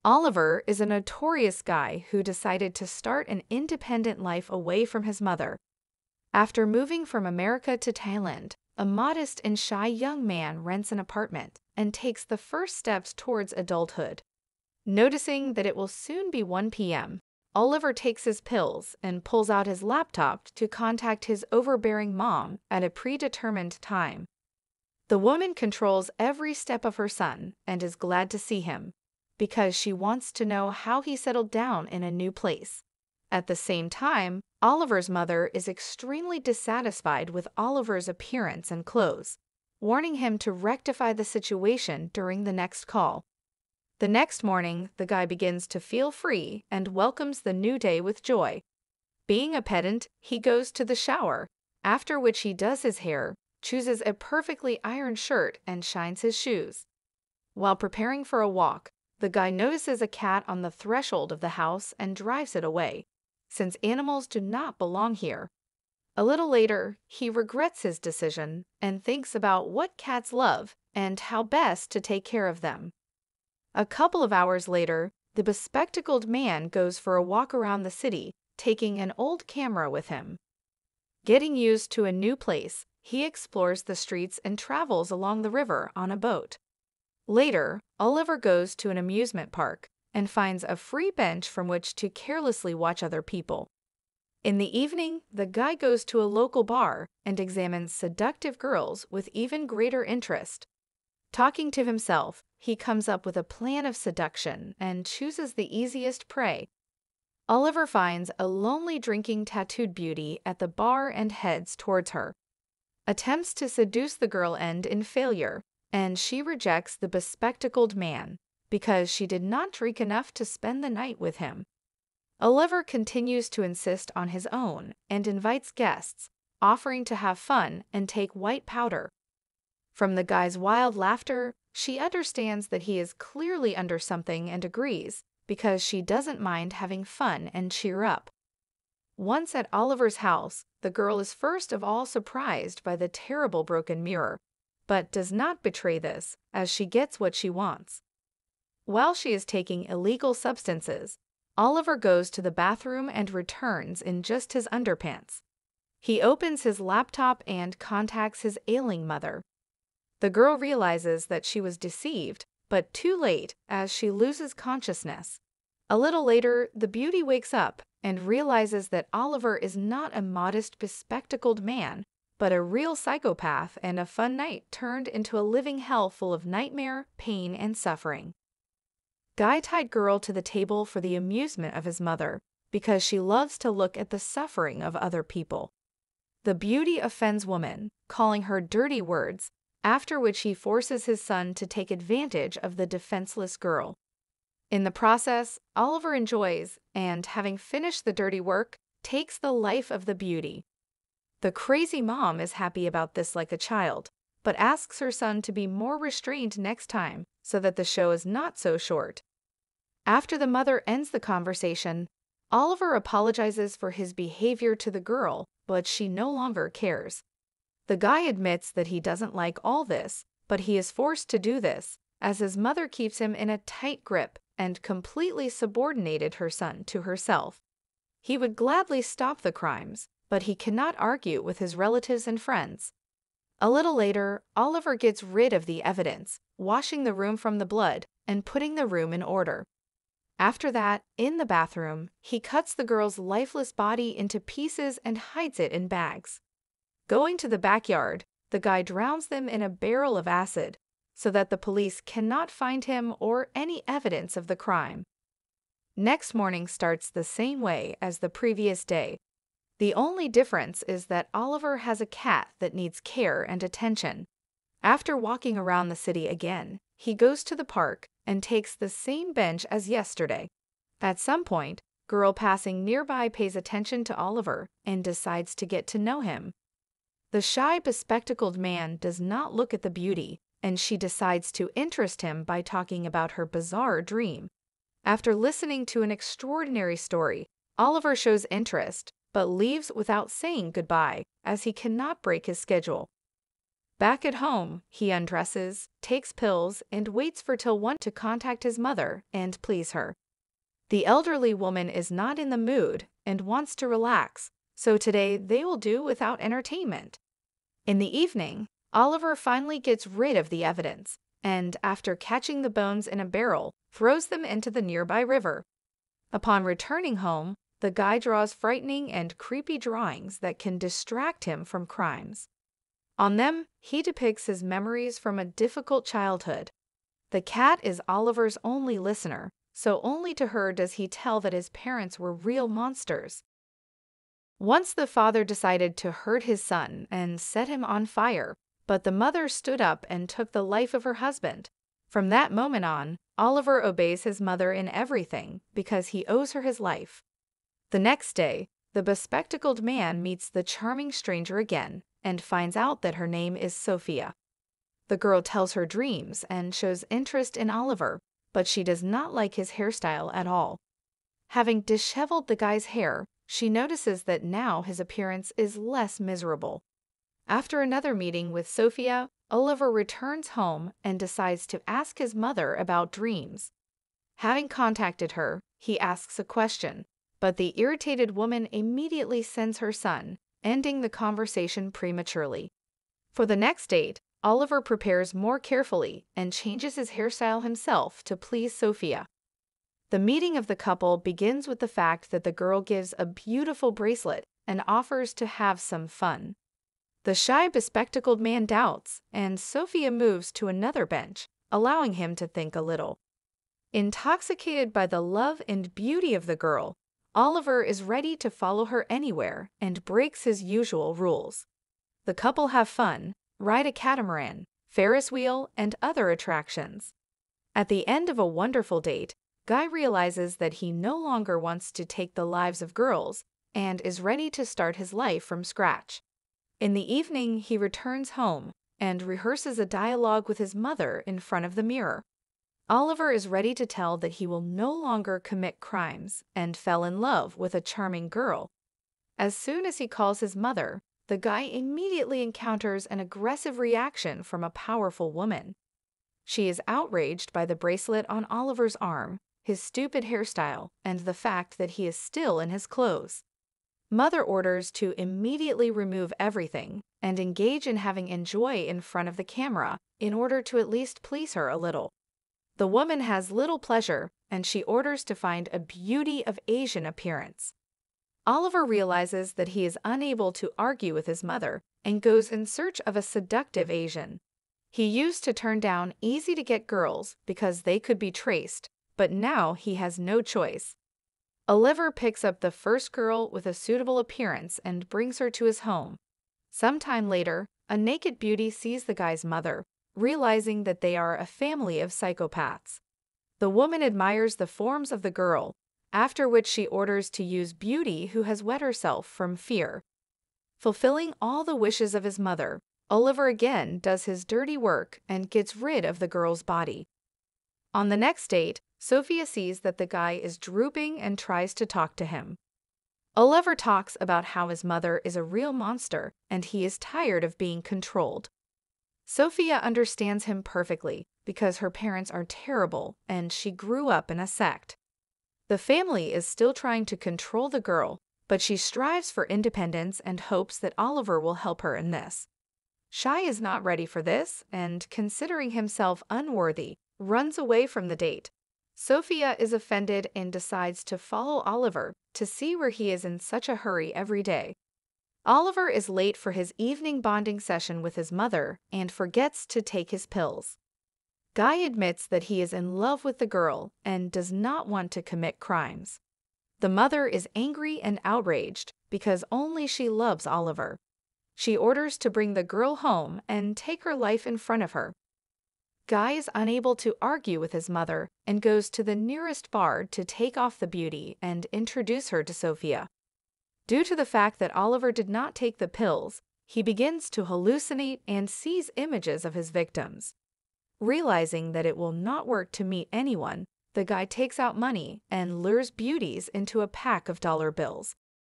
Oliver is a notorious guy who decided to start an independent life away from his mother. After moving from America to Thailand, a modest and shy young man rents an apartment and takes the first steps towards adulthood. Noticing that it will soon be 1 p.m., Oliver takes his pills and pulls out his laptop to contact his overbearing mom at a predetermined time. The woman controls every step of her son and is glad to see him, because she wants to know how he settled down in a new place. At the same time, Oliver's mother is extremely dissatisfied with Oliver's appearance and clothes, warning him to rectify the situation during the next call. The next morning, the guy begins to feel free and welcomes the new day with joy. Being a pedant, he goes to the shower, after which he does his hair, chooses a perfectly ironed shirt, and shines his shoes. While preparing for a walk, the guy notices a cat on the threshold of the house and drives it away, since animals do not belong here. A little later, he regrets his decision and thinks about what cats love and how best to take care of them. A couple of hours later, the bespectacled man goes for a walk around the city, taking an old camera with him. Getting used to a new place, he explores the streets and travels along the river on a boat. Later, Oliver goes to an amusement park and finds a free bench from which to carelessly watch other people. In the evening, the guy goes to a local bar and examines seductive girls with even greater interest. Talking to himself, he comes up with a plan of seduction and chooses the easiest prey. Oliver finds a lonely drinking tattooed beauty at the bar and heads towards her. Attempts to seduce the girl end in failure, and she rejects the bespectacled man because she did not drink enough to spend the night with him. Oliver continues to insist on his own and invites guests, offering to have fun and take white powder. From the guy's wild laughter, she understands that he is clearly under something and agrees, because she doesn't mind having fun and cheer up. Once at Oliver's house, the girl is first of all surprised by the terrible broken mirror, but does not betray this as she gets what she wants. While she is taking illegal substances, Oliver goes to the bathroom and returns in just his underpants. He opens his laptop and contacts his ailing mother. The girl realizes that she was deceived, but too late as she loses consciousness. A little later, the beauty wakes up and realizes that Oliver is not a modest, bespectacled man, but a real psychopath, and a fun night turned into a living hell full of nightmare, pain, and suffering. Guy tied girl to the table for the amusement of his mother, because she loves to look at the suffering of other people. The beauty offends woman, calling her dirty words, after which he forces his son to take advantage of the defenseless girl. In the process, Oliver enjoys, and having finished the dirty work, takes the life of the beauty. The crazy mom is happy about this like a child, but asks her son to be more restrained next time so that the show is not so short. After the mother ends the conversation, Oliver apologizes for his behavior to the girl, but she no longer cares. The guy admits that he doesn't like all this, but he is forced to do this, as his mother keeps him in a tight grip and completely subordinated her son to herself. He would gladly stop the crimes, but he cannot argue with his relatives and friends. A little later, Oliver gets rid of the evidence, washing the room from the blood and putting the room in order. After that, in the bathroom, he cuts the girl's lifeless body into pieces and hides it in bags. Going to the backyard, the guy drowns them in a barrel of acid, so that the police cannot find him or any evidence of the crime. Next morning starts the same way as the previous day. The only difference is that Oliver has a cat that needs care and attention. After walking around the city again, he goes to the park and takes the same bench as yesterday. At some point, girl passing nearby pays attention to Oliver and decides to get to know him. The shy, bespectacled man does not look at the beauty, and she decides to interest him by talking about her bizarre dream. After listening to an extraordinary story, Oliver shows interest, but leaves without saying goodbye, as he cannot break his schedule. Back at home, he undresses, takes pills, and waits for till 1 to contact his mother and please her. The elderly woman is not in the mood and wants to relax, so today they will do without entertainment. In the evening, Oliver finally gets rid of the evidence, and after catching the bones in a barrel, throws them into the nearby river. Upon returning home, the guy draws frightening and creepy drawings that can distract him from crimes. On them, he depicts his memories from a difficult childhood. The cat is Oliver's only listener, so only to her does he tell that his parents were real monsters. Once the father decided to hurt his son and set him on fire, but the mother stood up and took the life of her husband. From that moment on, Oliver obeys his mother in everything because he owes her his life. The next day, the bespectacled man meets the charming stranger again and finds out that her name is Sophia. The girl tells her dreams and shows interest in Oliver, but she does not like his hairstyle at all. Having disheveled the guy's hair, she notices that now his appearance is less miserable. After another meeting with Sophia, Oliver returns home and decides to ask his mother about dreams. Having contacted her, he asks a question, but the irritated woman immediately sends her son, ending the conversation prematurely. For the next date, Oliver prepares more carefully and changes his hairstyle himself to please Sophia. The meeting of the couple begins with the fact that the girl gives a beautiful bracelet and offers to have some fun. The shy bespectacled man doubts, and Sophia moves to another bench, allowing him to think a little. Intoxicated by the love and beauty of the girl, Oliver is ready to follow her anywhere and breaks his usual rules. The couple have fun, ride a catamaran, Ferris wheel, and other attractions. At the end of a wonderful date, Guy realizes that he no longer wants to take the lives of girls and is ready to start his life from scratch. In the evening, he returns home and rehearses a dialogue with his mother in front of the mirror. Oliver is ready to tell that he will no longer commit crimes and fell in love with a charming girl. As soon as he calls his mother, the guy immediately encounters an aggressive reaction from a powerful woman. She is outraged by the bracelet on Oliver's arm, his stupid hairstyle, and the fact that he is still in his clothes. Mother orders to immediately remove everything and engage in having enjoy in front of the camera in order to at least please her a little. The woman has little pleasure, and she orders to find a beauty of Asian appearance. Oliver realizes that he is unable to argue with his mother and goes in search of a seductive Asian. He used to turn down easy-to-get girls because they could be traced, but now he has no choice. Oliver picks up the first girl with a suitable appearance and brings her to his home. Sometime later, a naked beauty sees the guy's mother, realizing that they are a family of psychopaths. The woman admires the forms of the girl, after which she orders to use Beauty, who has wet herself from fear. Fulfilling all the wishes of his mother, Oliver again does his dirty work and gets rid of the girl's body. On the next date, Sophia sees that the guy is drooping and tries to talk to him. Oliver talks about how his mother is a real monster and he is tired of being controlled. Sophia understands him perfectly because her parents are terrible and she grew up in a sect. The family is still trying to control the girl, but she strives for independence and hopes that Oliver will help her in this. Shy is not ready for this and, considering himself unworthy, runs away from the date. Sophia is offended and decides to follow Oliver to see where he is in such a hurry every day. Oliver is late for his evening bonding session with his mother and forgets to take his pills. Guy admits that he is in love with the girl and does not want to commit crimes. The mother is angry and outraged because only she loves Oliver. She orders to bring the girl home and take her life in front of her. Guy is unable to argue with his mother and goes to the nearest bar to take off the beauty and introduce her to Sophia. Due to the fact that Oliver did not take the pills, he begins to hallucinate and sees images of his victims. Realizing that it will not work to meet anyone, the guy takes out money and lures beauties into a pack of dollar bills.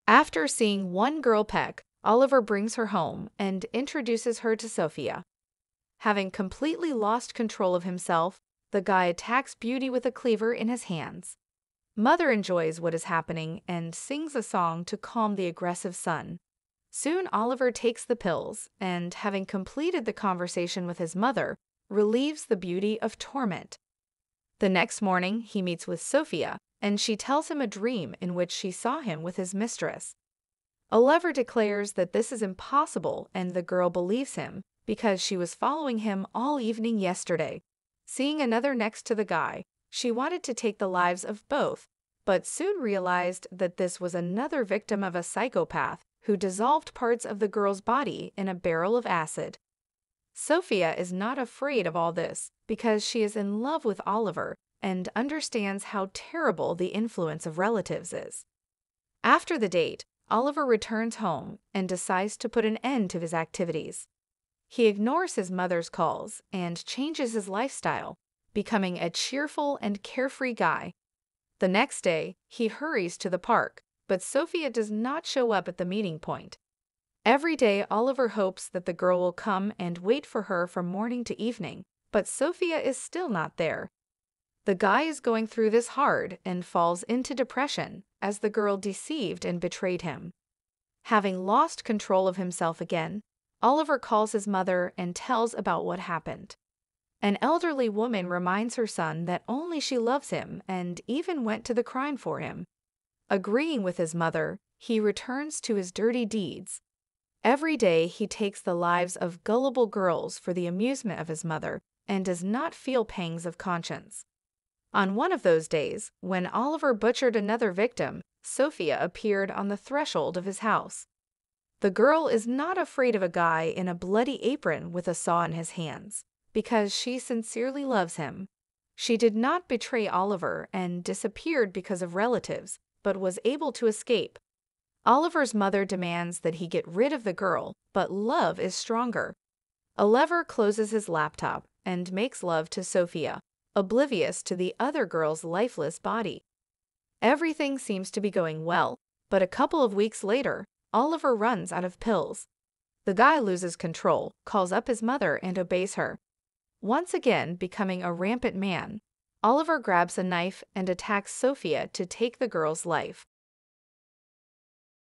After seeing one girl peck, Oliver brings her home and introduces her to Sophia. Having completely lost control of himself, the guy attacks Beauty with a cleaver in his hands. Mother enjoys what is happening and sings a song to calm the aggressive son. Soon Oliver takes the pills and, having completed the conversation with his mother, relieves the Beauty of torment. The next morning, he meets with Sophia, and she tells him a dream in which she saw him with his mistress. Oliver declares that this is impossible, and the girl believes him because she was following him all evening yesterday. Seeing another next to the guy, she wanted to take the lives of both, but soon realized that this was another victim of a psychopath who dissolved parts of the girl's body in a barrel of acid. Sophia is not afraid of all this because she is in love with Oliver and understands how terrible the influence of relatives is. After the date, Oliver returns home and decides to put an end to his activities. He ignores his mother's calls and changes his lifestyle, becoming a cheerful and carefree guy. The next day, he hurries to the park, but Sophia does not show up at the meeting point. Every day, Oliver hopes that the girl will come and wait for her from morning to evening, but Sophia is still not there. The guy is going through this hard and falls into depression as the girl deceived and betrayed him. Having lost control of himself again, Oliver calls his mother and tells about what happened. An elderly woman reminds her son that only she loves him and even went to the crime for him. Agreeing with his mother, he returns to his dirty deeds. Every day he takes the lives of gullible girls for the amusement of his mother and does not feel pangs of conscience. On one of those days, when Oliver butchered another victim, Sophia appeared on the threshold of his house. The girl is not afraid of a guy in a bloody apron with a saw in his hands, because she sincerely loves him. She did not betray Oliver and disappeared because of relatives, but was able to escape. Oliver's mother demands that he get rid of the girl, but love is stronger. Oliver closes his laptop and makes love to Sophia, oblivious to the other girl's lifeless body. Everything seems to be going well, but a couple of weeks later, Oliver runs out of pills. The guy loses control, calls up his mother, and obeys her. Once again becoming a rampant man, Oliver grabs a knife and attacks Sophia to take the girl's life.